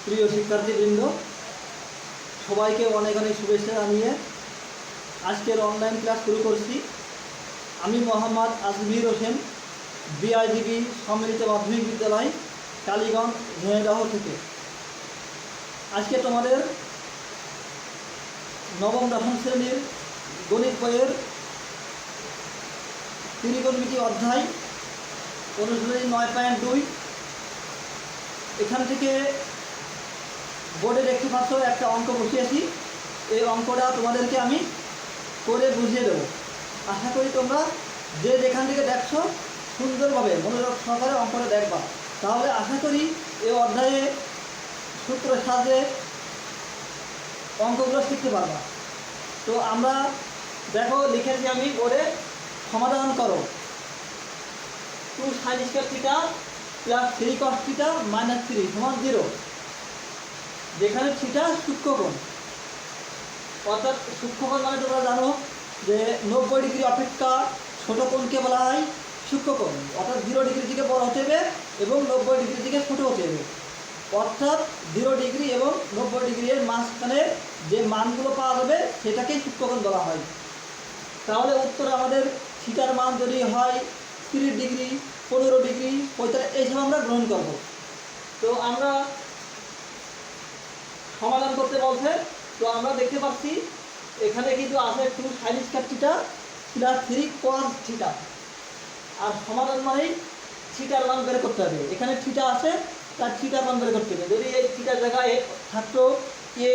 প্রিয় শিক্ষার্থীবৃন্দ, সবাইকে অনেক অনেক শুভেচ্ছা জানিয়ে আজকের অনলাইন ক্লাস শুরু করছি। আমি মোহাম্মদ আজমির হোসেন, বিআইডিবি সম্মিলিত মাধ্যমিক বিদ্যালয় কালীগঞ্জ ঝিনাইদহ থেকে। আজকে তোমাদের নবম দশম শ্রেণীর গণিত বইয়ের ত্রিকোণমিতি অধ্যায় অনুশীলনী 9.2 এখান থেকে বোর্ডে দেখতে পাচ্ছ একটা অঙ্ক বসিয়েছি। এই অঙ্কটা তোমাদেরকে আমি করে বুঝিয়ে দেবো। আশা করি তোমরা যে যেখান থেকে দেখছো সুন্দরভাবে মনোযোগ সহকারে অঙ্কটা দেখবা, তাহলে আশা করি এই অধ্যায়ে সূত্রের সাহায্যে অঙ্কগুলো শিখতে পারবা। তো আমরা দেখো লিখেছি আমি বোর্ডে, সমাধান করো 2 sin square theta plus 3 cos theta minus 3 সমান 0, যেখানে থিটা সূক্ষ্মকোণ। অর্থাৎ সূক্ষ্মকোণ মানে তোমরা জানো যে 90 ডিগ্রি অপেক্ষা ছোট কোণকে বলা হয় সূক্ষ্মকোণ। অর্থাৎ 0 ডিগ্রি থেকে বড় হতে হবে এবং 90 ডিগ্রি থেকে ছোট হতে হবে। অর্থাৎ 0 ডিগ্রি এবং 90 ডিগ্রির মাঝখানে যে মানগুলো পাওয়া যাবে সেটাকেই সূক্ষ্মকোণ বলা হয়। তাহলে উত্তর আমাদের থিটার মান যদি হয় 30 ডিগ্রি, 15 ডিগ্রি, 45, এইসব আমরা গ্রহণ করব। তো আমরা সমাধান করতে বলছে। তো আমরা দেখতে পাচ্ছি এখানে কিন্তু আছে 2 sin square theta plus 3 cos theta, আর সমাধান মানেই থিটার মান বের করতে হবে। এখানে থিটা আছে, তার থিটার মান বের করতে হবে। যদি এই থিটার জায়গায় থাকতো এ,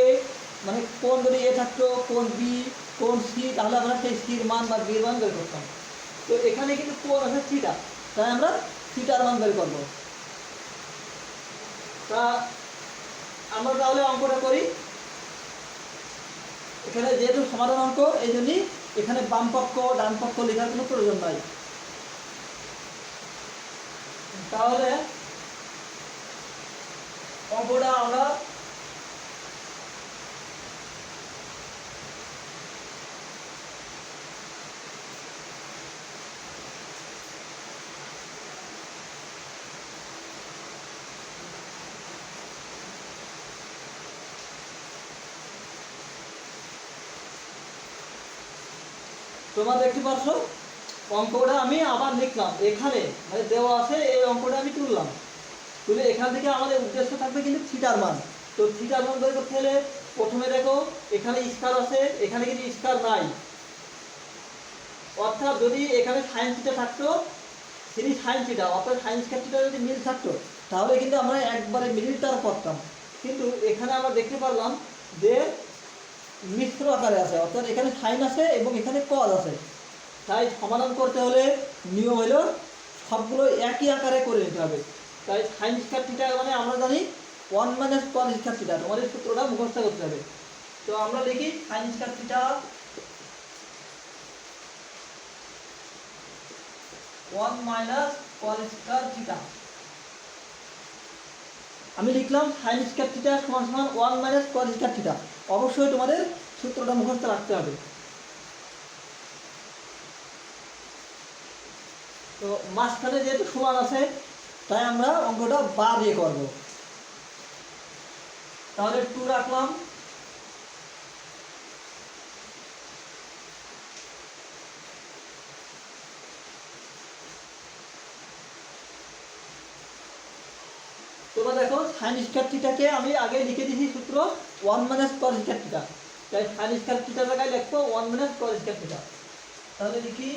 মানে কোণ যদি এ থাকতো, কোণ বি, কোণ সি, তাহলে আমরা সেই সির মান বা বির মান বের করতাম। তো এখানে কিন্তু কোণ আছে থিটা, তাই আমরা থিটার মান বের করবো। তা আমরা তাহলে অঙ্কটা করি। এখানে যেহেতু সমাধান অঙ্ক, এই জন্যই এখানে বাম পক্ষ ডান পক্ষ লেখার কোনো প্রয়োজন নাই। তাহলে অঙ্কটা আমরা তোমরা দেখতে পাচ্ছ অঙ্কটা আমি আবার লিখলাম। এখানে মানে দেওয়া আছে, এই অঙ্কটা আমি তুললাম, তুলে এখান থেকে আমাদের উদ্দেশ্য থাকবে কিন্তু থিটার মান। তো থিটার মান বের করতে হলে প্রথমে দেখো এখানে স্কয়ার আছে, এখানে কিন্তু স্কয়ার নাই। অর্থাৎ যদি এখানে সাইন থিটা থাকতো 3 sin থিটা, অর্থাৎ সাইন স্কয়ার থিটা যদি মিল থাকতো তাহলে কিন্তু আমরা একবারে মিলিটার করতাম। কিন্তু এখানে আমরা দেখতে পারলাম যে মিশ্র আকারে আছে, অর্থাৎ এখানে সাইন আছে এবং এখানে কজ আছে। তাই সমাধান করতে হলে নিয়ম হলো সবগুলো একই আকারে করে নিতে হবে। তাই সাইন স্কয়ার থিটা মানে আমরা জানি 1 - cos স্কয়ার থিটা, তোমাদের সূত্রটা মুখস্থ করতে হবে। তো আমরা লিখি sine square theta 1 - cos square theta. আমি লিখলাম সাইন স্কয়ার থিটা সমান সমান 1 - cos স্কয়ার থিটা। অবশ্যই তোমাদের সূত্রটা মুখস্থ রাখতে হবে। তো মাঝখানে যেহেতু সমান আছে তাই আমরা অঙ্কটা বা দিয়ে করব। তাহলে 2 রাখলাম, তোমরা দেখো সাইন স্কয়ার থিটাকে আমি আগে লিখে দিয়েছি সূত্র 1 - cos স্কয়ার থিটা। তাই সাইন স্কয়ার থিটার জায়গায় লিখবো 1 - cos স্কয়ার থিটা। তাহলে লিখি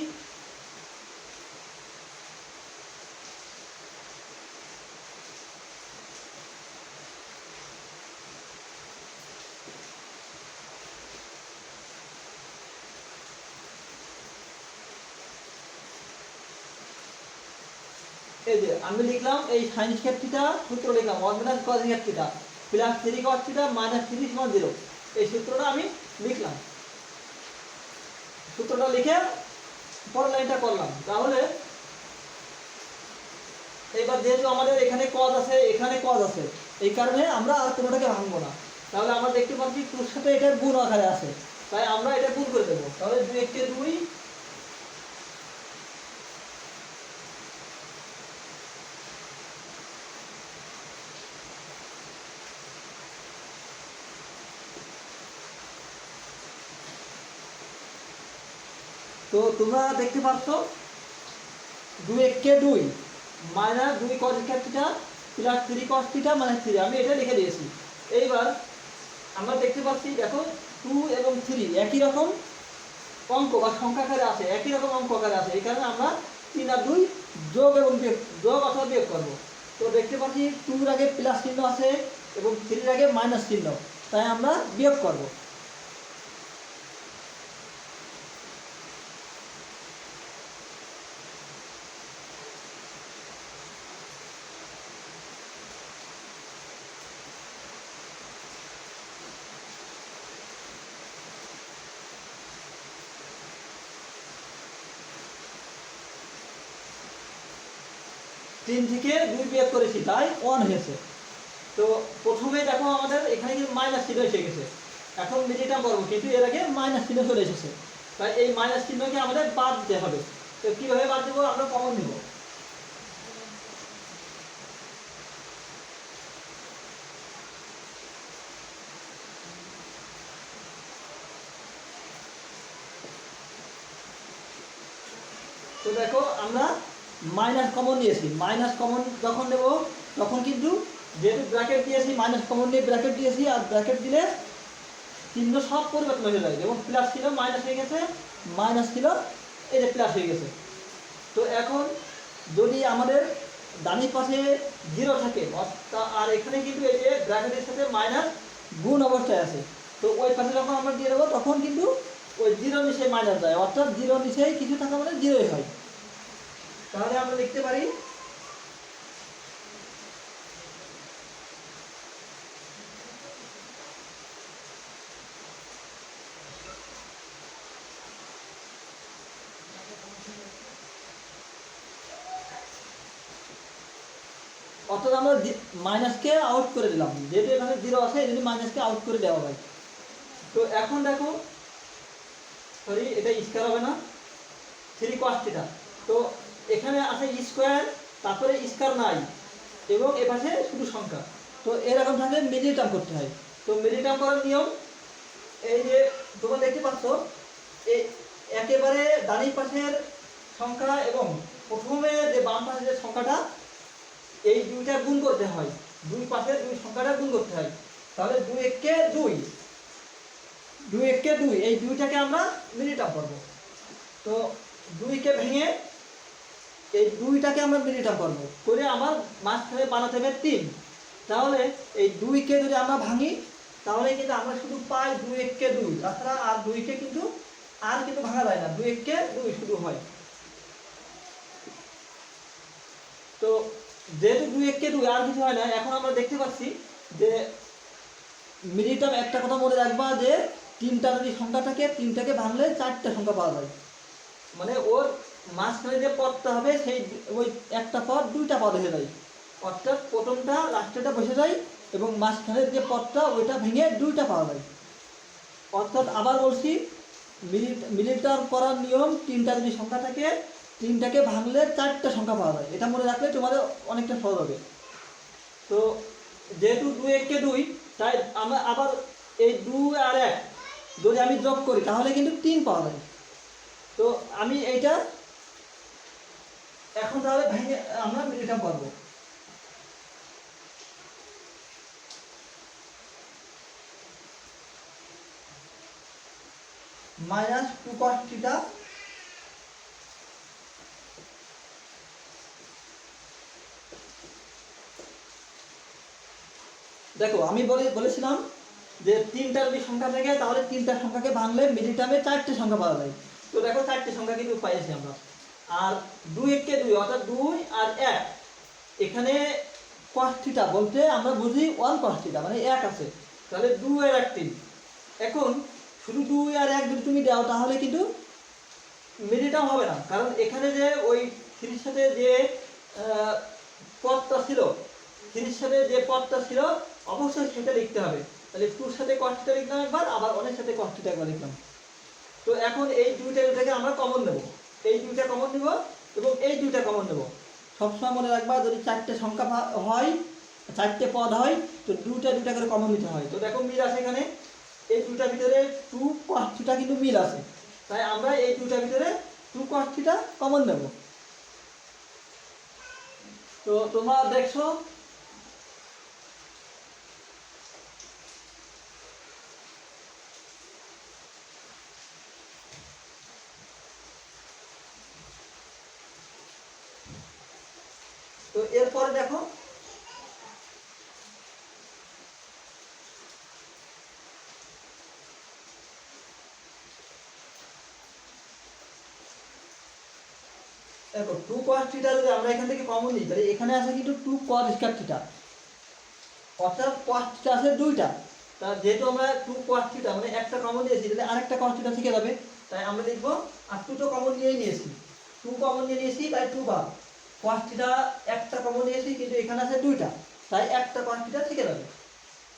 এই যে আমি লিখলাম এই সাইন স্কয়ার থিটা সূত্র লিখলাম 1 - cos square theta plus 3 cos theta minus 3 সমান 0। এই সূত্রটা আমি লিখলাম। সূত্রটা লিখে পরের লাইনটা করলাম। তাহলে এবার যেহেতু আমাদের এখানে cos আছে, এখানে cos আছে, এই কারণে আমরা আর কোনোটাকে ভাঙবো না। তাহলে আমরা দেখতে পাচ্ছি 2 এর সাথে এটা গুণ আকারে আছে, তাই আমরা এটা গুণ করে দেবো। তাহলে 2 × 2, তো তোমরা দেখতে পাচ্ছ 2 একে 2 minus 2 cos square theta plus 3 cos theta minus 3, আমি এটা লিখে দিয়েছি। এইবার আমরা দেখতে পাচ্ছি দেখো 2 এবং 3 একই রকম অঙ্ক বা সংখ্যা আকারে আছে, একই রকম অঙ্ক আকারে আছে, এই কারণে আমরা 3 আর 2 যোগ এবং যোগ অথবা বিয়োগ করব। তো দেখতে পাচ্ছি 2 এর আগে প্লাস চিহ্ন আছে এবং 3 এর আগে মাইনাস চিহ্ন, তাই আমরা বিয়োগ করব। তিন থেকে 2 বিয়োগ করেছি তাই 1 হয়েছে। তো প্রথমে দেখো আমাদের এখানে কিন্তু মাইনাস চিহ্ন এসে গেছে, এখন মিডিটাম করবো কিন্তু এর আগে মাইনাস চিহ্ন চলে এসেছে, তাই এই মাইনাস চিহ্নকে আমাদের বাদ দিতে হবে। তো কীভাবে বাদ দেবো, আমরা কমন নিব। তো দেখো আমরা মাইনাস কমন নিয়েছি, মাইনাস কমন যখন নেব তখন কিন্তু যেহেতু ব্র্যাকেট দিয়েছি মাইনাস কমন নিয়ে ব্র্যাকেট দিয়েছি, আর ব্র্যাকেট দিলে চিহ্ন সব পরিবর্তন হয়ে যায়, যেমন প্লাস ছিল মাইনাস হয়ে গেছে, মাইনাস ছিল এই যে প্লাস হয়ে গেছে। তো এখন যদি আমাদের ডানি পাশে 0 থাকে আর এখানে কিন্তু এই যে ব্র্যাকেটের সাথে মাইনাস গুণ অবস্থায় আছে, তো ওই পাশে যখন আমরা দিয়ে দেবো তখন কিন্তু ওই 0 নিচে মাইনাস যায়, অর্থাৎ 0 নিচেই কিছু থাকা মানে 0ই হয়। তাহলে আমরা লিখতে পারি অর্থাৎ আমরা মাইনাসকে আউট করে দিলাম, যেহেতু এখানে 0 আছে এই জন্য মাইনাসকে আউট করে দেওয়া হয়। তো এখন দেখো সরি এটা স্কয়ার হবে না, 3 cos থিটা, তো এখানে আছে স্কয়ার তারপরে স্কয়ার নাই এবং এ পাশে শুধু সংখ্যা, তো এরকম থাকলে মিডিল টার্ম করতে হয়। তো মিডিল টার্ম করার নিয়ম এই যে তোমরা দেখতে পাচ্ছ, এই একেবারে ডানি পাশের সংখ্যা এবং প্রথমে যে বাম পাশের যে সংখ্যাটা এই দুইটা গুণ করতে হয়, দুই পাশের দুই সংখ্যাটা গুণ করতে হয়, তাহলে 2 একে 2 2 একে 2 এই দুইটাকে আমরা মিডিল টার্ম করব। তো 2 কে ভেঙে এই দুইটাকে আমরা মিডিল টার্ম করব করে আমার মাঝখানে বানাতে হবে 3, তাহলে এই 2 কে যদি আমরা ভাঙি তাহলে কিন্তু আমরা শুধু পাই 2 একে 2, তাছাড়া আর 2 কে কিন্তু ভাঙা যায় না, 2 একে 2 শুধু হয়। তো যেহেতু 2 একে 2 আর কিছু হয় না, এখন আমরা দেখতে পাচ্ছি যে মিডিল টার্ম একটা কথা মনে রাখবা যে 3টা যদি সংখ্যা থাকে 3টাকে ভাঙলে 4টা সংখ্যা পাওয়া যায়, মানে ওর মাঝখানে যে পদটা হবে সেই ওই একটা পদ 2টা পদ হয়ে যায়, অর্থাৎ প্রথমটা লাস্টেরটা বসে যায় এবং মাঝখানের যে পদটা ওইটা ভেঙে 2টা পাওয়া যায়। অর্থাৎ আবার বলছি মিডিল টার্ম করার নিয়ম 3টা যদি সংখ্যা থাকে 3টাকে ভাঙলে 4টা সংখ্যা পাওয়া যায়, এটা মনে রাখলে তোমাদের অনেকটা সহজ হবে। তো যেহেতু 2 একে 2 তাই আমরা আবার এই 2 আর 1 যদি আমি যোগ করি তাহলে কিন্তু 3 পাওয়া যায়। তো আমি এইটা এখন তাহলে ভেঙে আমরা মিডিল টার্ম করব। মাইনাস 2 cos থিটা দেখো আমি বলেছিলাম যে 3টা যদি সংখ্যা থাকে তাহলে 3টা সংখ্যাকে ভাঙলে মিডিল টার্মে 4টে সংখ্যা পাওয়া যায়। তো দেখো 4টে সংখ্যা কিন্তু পাইছি আমরা। আর 2 একে 2 অর্থাৎ 2 আর 1, এখানে cos থিটা বলতে আমরা বুঝি 1 cos থিটা মানে 1 আছে, তাহলে 2 আর 1 3। এখন শুধু 2 আর 1 যদি তুমি দাও তাহলে কিন্তু মিডিল টার্ম হবে না, কারণ এখানে যে ওই 3 সাথে যে পদটা ছিল 3 সাথে যে পদটা ছিল অবশ্যই সেটা লিখতে হবে, তাহলে 2 সাথে cos থিটা লিখলাম একবার, আবার 1 এর সাথে cos থিটা একবার লিখলাম। তো এখন এই দুইটাকে আমরা কমন নেব, এই দুইটা কমন নেব এবং এই দুইটা কমন নেব। সবসময় মনে রাখবা যদি 4টে সংখ্যা হয় 4টে পদ হয় তো দুইটা করে কমন নিতে হয়। তো দেখো মিল আছে এখানে, এই দুইটার ভিতরে 2 cos থিটা কিন্তু মিল আছে, তাই আমরা এই দুটার ভিতরে 2 cos θ কমন নেব। তো তোমরা দেখছো তো এরপরে দেখো দেখো 2 cos θ যদি আমরা এখান থেকে কমন নিই তাহলে এখানে আছে কিন্তু 2 cos স্কয়ার θ, অর্থাৎ cos θ আছে দুইটা। তা যেহেতু আমরা 2 cos θ মানে একটা কমন নিয়েছি, তাহলে আরেকটা cos θ থেকে যাবে, তাই আমরা লিখব আর 2 তো কমন নিয়েছি, 2 কমন নিয়েছি তাই 2 বার cos θ একটা কমন নিয়েছি, কিন্তু এখানে আছে দুইটা, তাই একটা cos θ থেকে যাবে।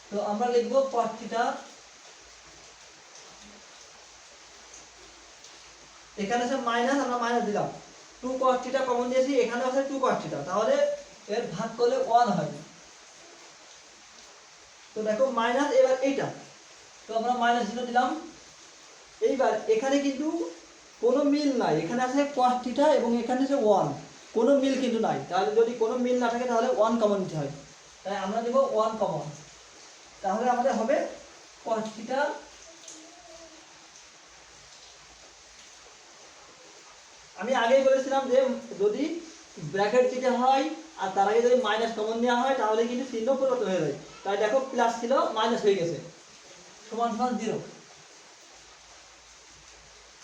তো আমরা লিখব cos θ, এখানে আছে মাইনাস, আমরা মাইনাস দিলাম, 2 cos θ কমন নিয়েছি, এখানে আছে 2 cos θ, তাহলে এর ভাগ করলে 1 হয়। তো দেখো মাইনাস, এবার এইটা তো আমরা মাইনাস চিহ্ন দিলাম। এইবার এখানে কিন্তু কোনো মিল নাই, এখানে আছে cos θ এবং এখানে আছে 1, কোনো মিল কিন্তু নাই, তাহলে যদি কোনো মিল না থাকে তাহলে 1 কমন নিতে হয়, তাই আমরা দেব 1 কমন। তাহলে আমাদের হবে cos θ, আমি আগেই বলেছিলাম যে যদি ব্র্যাকেট দিতে হয় আর তার আগে যদি মাইনাস কমন নেওয়া হয় তাহলে কিন্তু চিহ্ন পরিবর্তন হয়ে যায়, তাই দেখো প্লাস ছিল মাইনাস হয়ে গেছে, সমান সমান 0।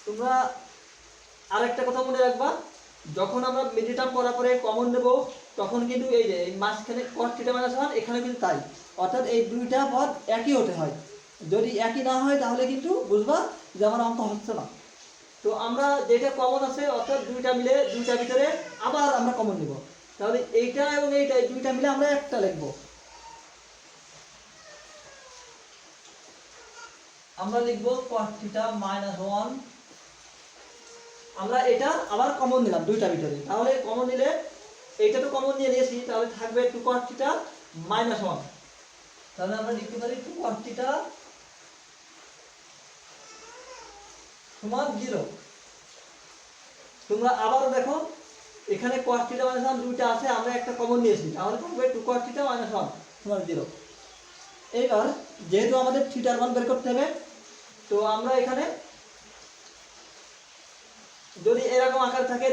তোমরা আরেকটা কথা মনে রাখবা, যখন আমরা মিডল টার্ম করার পরে কমন নেব তখন কিন্তু এই যে এই মাঝখানে cos θ মাইনাস 1 এখানে কিন্তু তাই, অর্থাৎ এই দুইটা পদ একই হতে হয়, যদি একই না হয় তাহলে কিন্তু বুঝবা যে আমার অঙ্ক হচ্ছে না। তো আমরা যেটা কমন আছে অর্থাৎ দুইটা মিলে দুইটার ভিতরে আবার আমরা কমন নিব, তাহলে এইটা এবং এইটা এই দুইটা মিলে আমরা একটা লিখব, আমরা লিখব cos θ মাইনাস 1, আমরা এটা আবার কমন নিলাম দুইটার ভিতরে, তাহলে কমন নিলে এইটা তো কমন নিয়ে নিয়েছি, তাহলে থাকবে 2 cos θ মাইনাস 1, তাহলে আমরা লিখতে পারি 2 cos θ সমান 0। তোমরা আবারও দেখো এখানে cos θ মাইনাস 1 দুইটা আছে, আমরা একটা কমন নিয়েছি, তাহলে থাকবে 2 cos θ মাইনাস 1 সমান 0। এইবার যেহেতু আমাদের থিটার মান বের করতে হবে, তো আমরা এখানে যদি এরকম আকার থাকে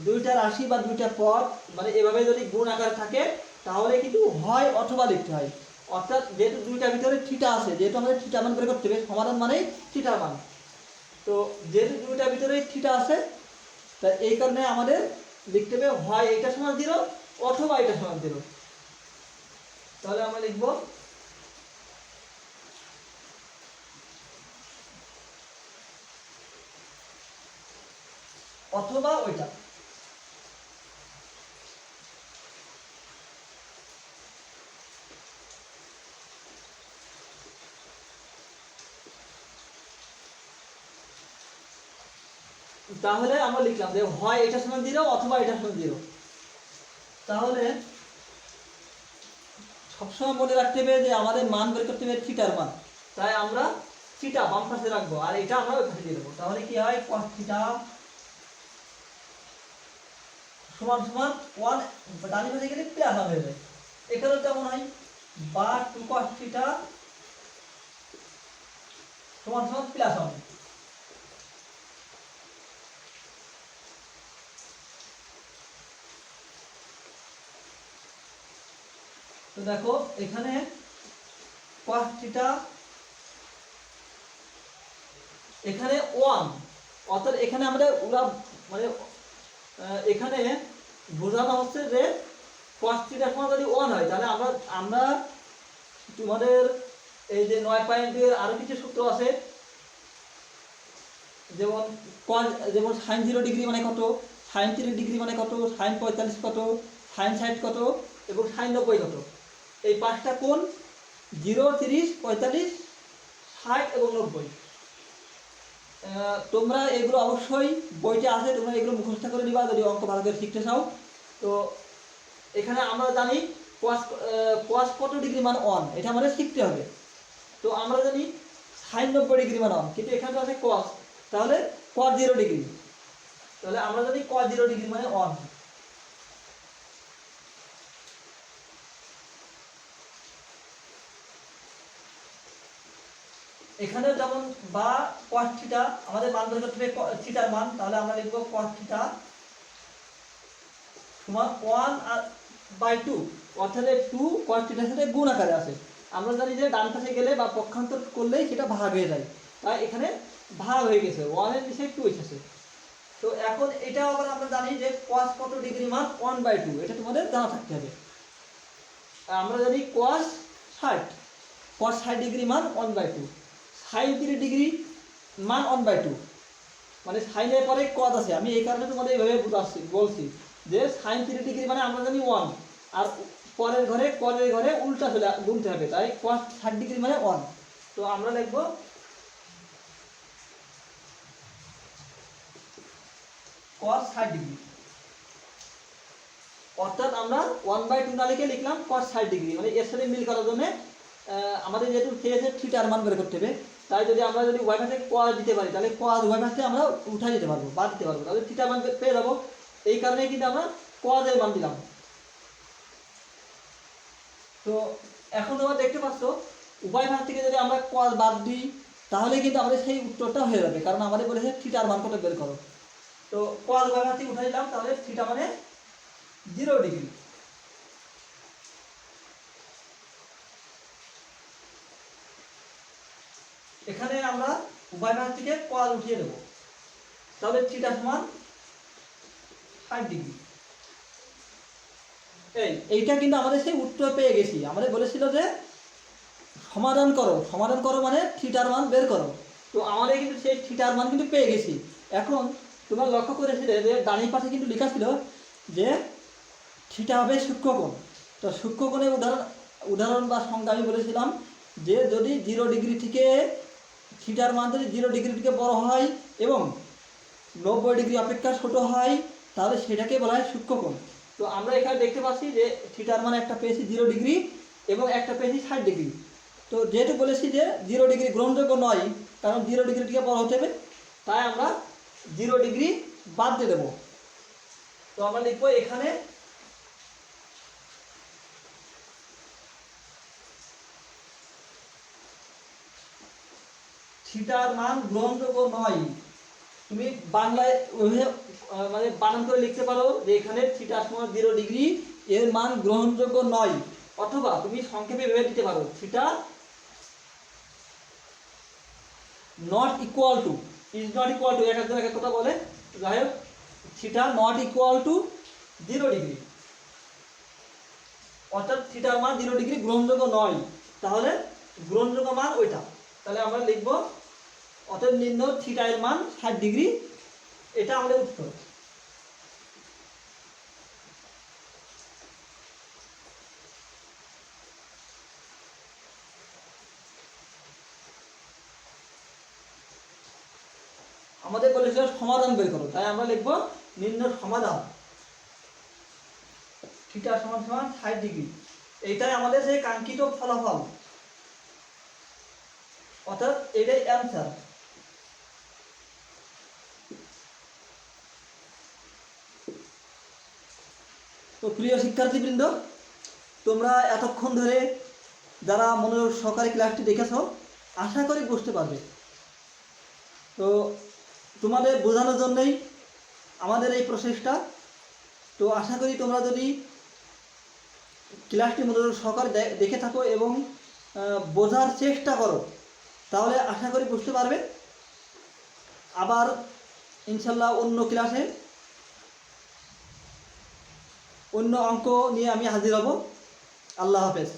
দুইটা রাশি বা দুইটা পদ মানে এভাবে যদি গুণ আকার থাকে তাহলে কিন্তু হয় অথবা লিখতে হয়, অর্থাৎ যেহেতু দুইটার ভিতরে থিটা আছে, যেহেতু আমাদের থিটার মান বের করতে হবে, সমাধান মানেই থিটার মান, তো যেহেতু দুইটার ভিতরে থিটা আছে তাই এই কারণে আমাদের লিখতে হবে হয় এটা সমান 0 অথবা এটা সমান 0, তাহলে আমরা লিখব অথবা ওইটা। তাহলে আমরা লিখলাম যে হয় এটা সমান 0 অথবা এটা সমান 0। তাহলে সবসময় মনে রাখতে হবে যে আমাদের মান বের করতে হবে থিটার মান, তাই আমরা থিটা বাম পাশে রাখবো আর এটা আমরা ওই পাশে দিয়ে দেবো, তাহলে কি হয় cos θ সমান সমান 1 ডানি পাশে গেলে প্লাস হয়ে যায়, এখানে কেমন হয় বা 2 cos θ সমান সমান প্লাস হবে। তো দেখো এখানে cos θ এখানে 1, অর্থাৎ এখানে আমাদের ওরা মানে এখানে বোঝানো হচ্ছে যে cos θ সমান যদি 1 হয় তাহলে আমরা তোমাদের এই যে 9.2 এর আরো কিছু সূত্র আছে, যেমন যেমন sin 0 ডিগ্রি মানে কত, sin 3 ডিগ্রি মানে কত, sin 45 কত, sin 60 কত এবং sin 90 কত, এই পাঁচটা কোণ 0 30 45 60 এবং 90। তোমরা এগুলো অবশ্যই বইতে আছে, তোমরা এগুলো মুখস্থ করে নিবা যদি অঙ্ক ভালো করে শিখতে চাও। তো এখানে আমরা জানি cos কত ডিগ্রি মান 1, এটা আমাদের শিখতে হবে। তো আমরা জানি সাইন 90 ডিগ্রি মানে 1, কিন্তু এখানে তো আছে কস, তাহলে কস 0 ডিগ্রি, তাহলে আমরা জানি কস 0 ডিগ্রি মানে 1। এখানেও যেমন বা cos থিটা আমাদের মান বের করতে হবে থিটার মান, তাহলে আমরা লিখব cos থিটা সমান 1/2, অর্থাৎ 2 cos থিটার সাথে গুণ আকারে আছে। আমরা জানি যে ডান পাশে গেলে বা পক্ষান্তর করলেই সেটা ভাগ হয়ে যায়, তাই এখানে ভাগ হয়ে গেছে, 1 এর নিচে 2 এসেছে। তো এখন এটা আবার আমরা জানি যে cos কত ডিগ্রি মান 1/2, এটা তোমাদের জানা থাকতে হবে। আমরা জানি cos 60 ডিগ্রি মান 1/2, সাইন 30 ডিগ্রি মান 1/2, মানে সাইনের পরে কস আছে। আমি এই কারণে তোমাদের এইভাবে বুঝাচ্ছি, বলছি যে সাইন 30 ডিগ্রি মানে আমরা জানি 1, আর পরের ঘরে করের ঘরে উল্টা চলে গুনতে হবে, তাই cos 60 ডিগ্রি মানে 1। তো আমরা লিখব cos 60 ডিগ্রি, অর্থাৎ আমরা 1/2 না লিখে লিখলাম cos 60 ডিগ্রি, মানে এর সাথে মিল করার জন্য আমাদের যেহেতু চেয়েছে থিটার মান বের করতে হবে, তাই যদি আমরা যদি ওয়াই পাশে cos দিতে পারি তাহলে cos ওয়াই পাশে আমরা উঠাই দিতে পারবো, বাদ দিতে পারবো, তাহলে থিটার মান পেয়ে যাবো। এই কারণে কিন্তু আমরা cos এর মান দিলাম। তো এখন তোমরা দেখতে পাচ্ছ উভয় ভাগ থেকে যদি আমরা cos বাদ দিই তাহলে কিন্তু আমাদের সেই উত্তরটা হয়ে যাবে, কারণ আমাদের বলেছে থিটার মান কত বের করো। তো cos উভয় ভাগ থেকে উঠাই দিলাম, তাহলে থিটা মানে 0 ডিগ্রি। এখানে আমরা উভয় ভাগ থেকে cos উঠিয়ে দেব, তাহলে থিটা সমান 60 ডিগ্রি। এইটা কিন্তু আমাদের সেই উত্তর পেয়ে গেছি। আমাদের বলেছিল যে সমাধান করো মানে থিটার মান বের করো, তো আমাদের কিন্তু সেই থিটার মান কিন্তু পেয়ে গেছি। এখন তোমরা লক্ষ্য করেছিলে যে ডানি পাশে কিন্তু লেখা ছিল যে থিটা হবে সূক্ষ্মকোণ। তো সূক্ষ্মকোণের উদাহরণ বা সংজ্ঞা আমি বলেছিলাম যে যদি 0 ডিগ্রি থেকে থিটার মান যদি 0 ডিগ্রি থেকে বড় হয় এবং 90 ডিগ্রি অপেক্ষা ছোট হয় তাহলে সেটাকে বলা হয় সূক্ষ্মকোণ। তো আমরা এখানে দেখতে পাচ্ছি যে থিটার মান একটা পেয়েছি 0 ডিগ্রি এবং একটা পেয়েছি 60 ডিগ্রি। তো যেহেতু বলেছি যে 0 ডিগ্রি গ্রহণযোগ্য নয়, কারণ 0 ডিগ্রি থেকে বড় হতে হবে, তাই আমরা 0 ডিগ্রি বাদ দিয়ে দেবো। তো আমরা লিখবো এখানে থিটার মান গ্রহণযোগ্য নয়। তুমি বাংলায় মানে বানান করে লিখতে পারো যে এখানে থিটা সমান 0 ডিগ্রি, এর মান গ্রহণযোগ্য নয়, অথবা তুমি সংক্ষেপে ভেবে দিতে পারো theta not equal to, is not equal to, এক একজন এক এক কথা বলে, যাই হোক theta not equal to 0 degree, অর্থাৎ থিটার মান 0 ডিগ্রি গ্রহণযোগ্য নয়, তাহলে গ্রহণযোগ্য মান ওইটা। তাহলে আমরা লিখবো অতএব নির্ণয় থিটা এর মান 60 ডিগ্রি, এটা আমাদের উত্তর। আমাদের বলেছিল সমাধান বের করো, তাই আমরা লিখবো নির্ণয় সমাধান থিটা সমান সমান 60 ডিগ্রি, এইটাই আমাদের সেই কাঙ্ক্ষিত ফলাফল, অর্থাৎ এটাই অ্যান্সার। তো প্রিয় শিক্ষার্থীবৃন্দ, তোমরা এতক্ষণ ধরে যারা মনোযোগ সহকারে ক্লাসটি দেখেছ আশা করি বুঝতে পারবে। তো তোমাদের বোঝানোর জন্যই আমাদের এই প্রসেসটা। তো আশা করি তোমরা যদি ক্লাসটি মনোযোগ সহকারে দেখে থাকো এবং বোঝার চেষ্টা করো তাহলে আশা করি বুঝতে পারবে। আবার ইনশাল্লাহ অন্য ক্লাসে অন্য অঙ্ক নিয়ে আমি হাজির হব। আল্লাহ হাফেজ।